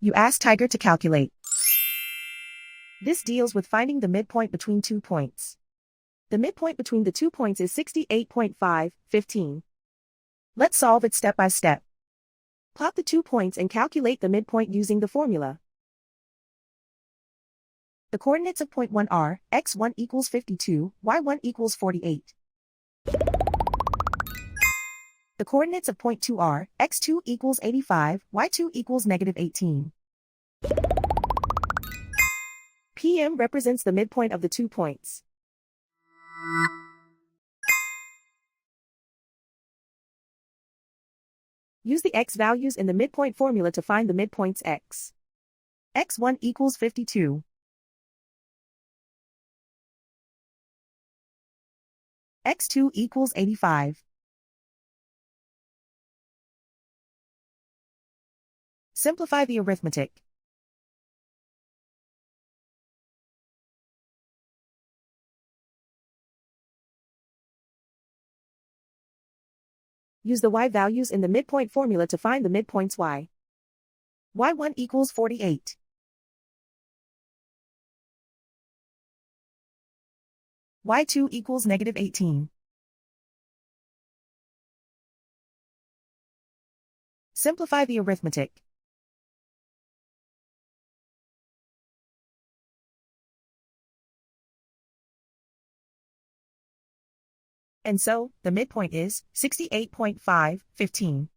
You ask Tiger to calculate. This deals with finding the midpoint between 2 points. The midpoint between the 2 points is 68.5, 15. Let's solve it step by step. Plot the 2 points and calculate the midpoint using the formula. The coordinates of point 1 are, x1 equals 52, y1 equals 48. The coordinates of point 2 are, x2 equals 85, y2 equals negative 18. PM represents the midpoint of the 2 points. Use the x values in the midpoint formula to find the midpoints x. x1 equals 52. x2 equals 85. Simplify the arithmetic. Use the y values in the midpoint formula to find the midpoints y. y1 equals 48. y2 equals negative 18. Simplify the arithmetic. And so, the midpoint is 68.5, 15.